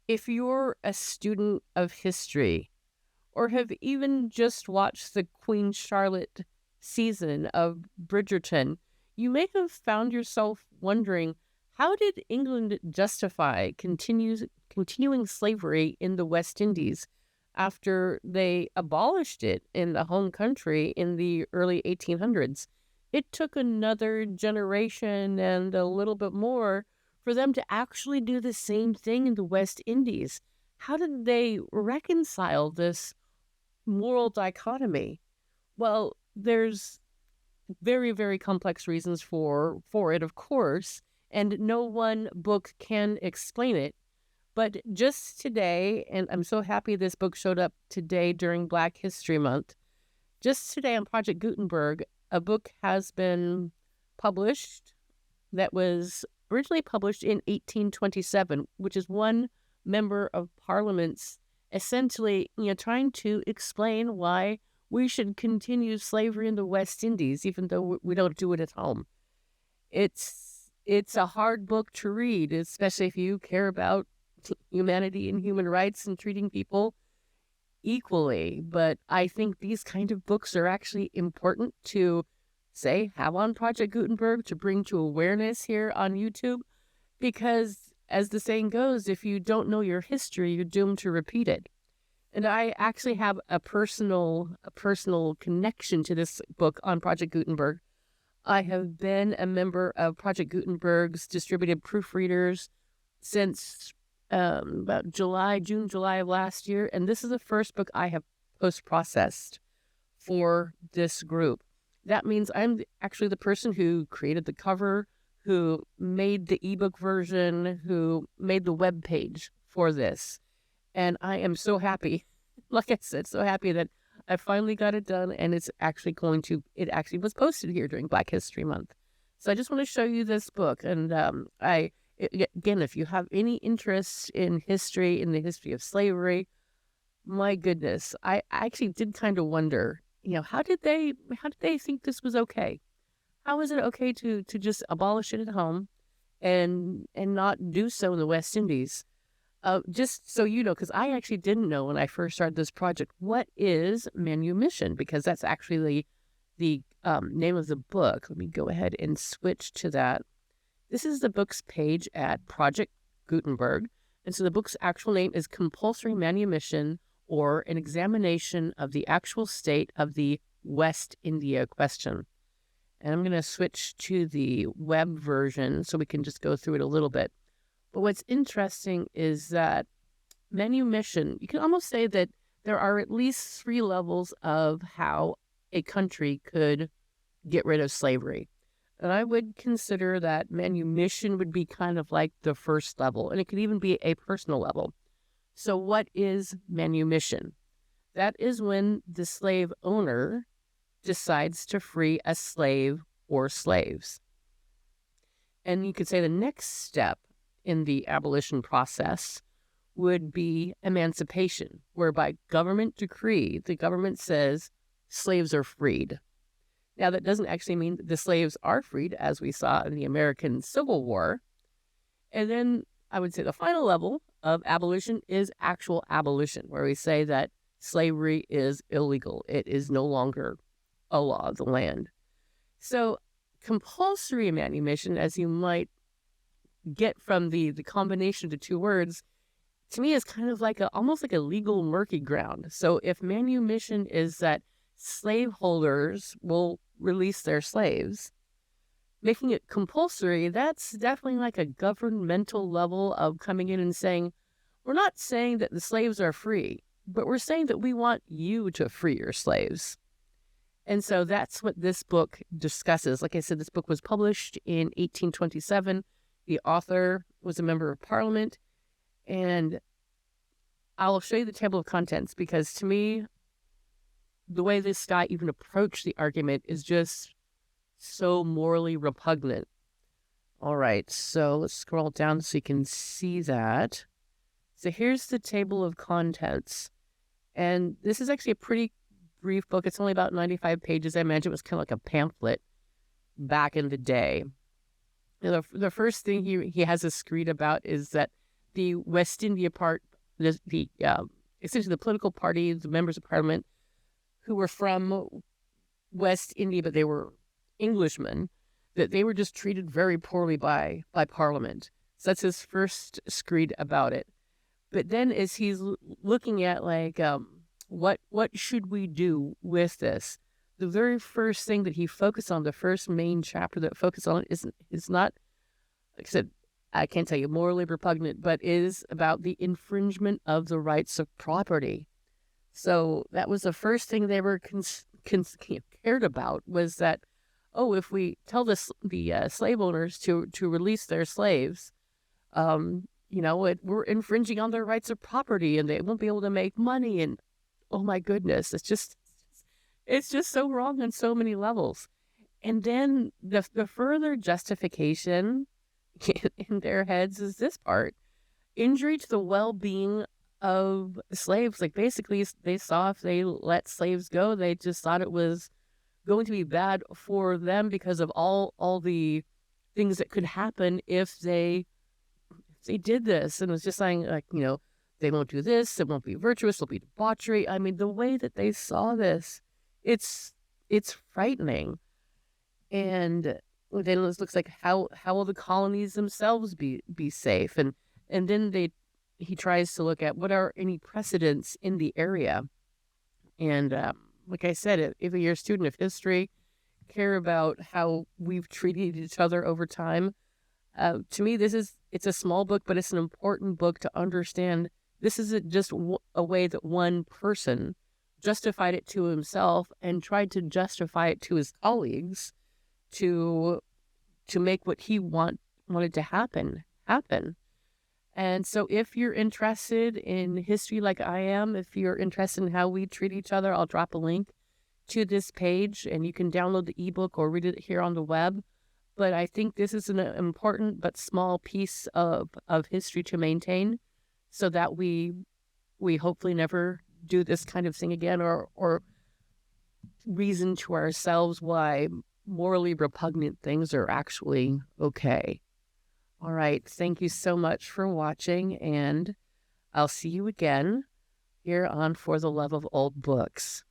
If you're a student of history or have even just watched the Queen Charlotte season of Bridgerton, you may have found yourself wondering, how did England justify continuing slavery in the West Indies after they abolished it in the home country in the early 1800s? It took another generation and a little bit more for them to actually do the same thing in the West Indies. How did they reconcile this moral dichotomy? Well, there's very, very complex reasons for it, of course, and no one book can explain it. But just today, and I'm so happy this book showed up today during Black History Month, just today on Project Gutenberg, a book has been published that was originally published in 1827, which is one member of Parliament's essentially, trying to explain why we should continue slavery in the West Indies, even though we don't do it at home. It's a hard book to read, especially if you care about humanity and human rights and treating people equally. But I think these kind of books are actually important to, say, have on Project Gutenberg to bring to awareness here on YouTube, because as the saying goes, if you don't know your history, you're doomed to repeat it. And I actually have a personal connection to this book on Project Gutenberg. I have been a member of Project Gutenberg's distributed proofreaders since about June, July of last year. And this is the first book I have post-processed for this group. That means I'm actually the person who created the cover, who made the ebook version, who made the web page for this. And I am so happy, like I said, so happy that I finally got it done, and it actually was posted here during Black History Month. So I just want to show you this book. And again, if you have any interest in history, in the history of slavery, my goodness, I actually did kind of wonder, how did they think this was okay? How is it okay to just abolish it at home and not do so in the West Indies? Just so you know, because I actually didn't know when I first started this project, what is manumission? Because that's actually the name of the book. Let me go ahead and switch to that. This is the book's page at Project Gutenberg. And so the book's actual name is Compulsory Manumission, or An Examination of the Actual State of the West India Question. And I'm going to switch to the web version so we can just go through it a little bit. But what's interesting is that manumission, you can almost say that there are at least 3 levels of how a country could get rid of slavery. And I would consider that manumission would be kind of like the first level, and it could even be a personal level. So what is manumission? That is when the slave owner decides to free a slave or slaves. And you could say the next step in the abolition process would be emancipation, whereby government decree, the government says slaves are freed. Now, that doesn't actually mean that the slaves are freed, as we saw in the American Civil War. And then I would say the final level of abolition is actual abolition, where we say that slavery is illegal. It is no longer a law of the land. So compulsory manumission, as you might get from the combination of the two words, to me is kind of like almost like a legal murky ground. So if manumission is that slaveholders will release their slaves, making it compulsory, that's definitely like a governmental level of coming in and saying, we're not saying that the slaves are free, but we're saying that we want you to free your slaves. And so that's what this book discusses. Like I said, this book was published in 1827. The author was a member of Parliament. And I'll show you the table of contents, because to me, the way this guy even approached the argument is just so morally repugnant. All right, so let's scroll down so you can see that. So here's the table of contents. And this is actually a pretty brief book. It's only about 95 pages. I imagine it was kind of like a pamphlet back in the day. The first thing he has us read about is that the West India part, the essentially the political party, the members of parliament who were from West India, but they were Englishmen, that they were just treated very poorly by Parliament. So that's his first screed about it. But then as he's looking at like what should we do with this, the very first thing that he focused on, the first main chapter that focused on it is not, like I said, I can't tell you morally repugnant, but is about the infringement of the rights of property. So that was the first thing they were cared about, was that, oh, if we tell the slave owners to release their slaves, we're infringing on their rights of property, and they won't be able to make money. And oh my goodness, it's just so wrong on so many levels. And then the further justification in their heads is this part: injury to the well-being of slaves. Like basically, they saw if they let slaves go, they just thought it was going to be bad for them because of all the things that could happen if they did this. And it was just saying, like, they won't do this, it won't be virtuous, it'll be debauchery. I mean, the way that they saw this, it's frightening. And then it looks like how will the colonies themselves be safe? And then he tries to look at what are any precedents in the area. And like I said, if you're a student of history, care about how we've treated each other over time, to me, it's a small book, but it's an important book to understand. This isn't just a way that one person justified it to himself and tried to justify it to his colleagues to make what he wanted to happen. And so if you're interested in history like I am, if you're interested in how we treat each other, I'll drop a link to this page and you can download the ebook or read it here on the web. But I think this is an important but small piece of history to maintain, so that we hopefully never do this kind of thing again, or reason to ourselves why morally repugnant things are actually okay. All right. Thank you so much for watching, and I'll see you again here on For the Love of Old Books.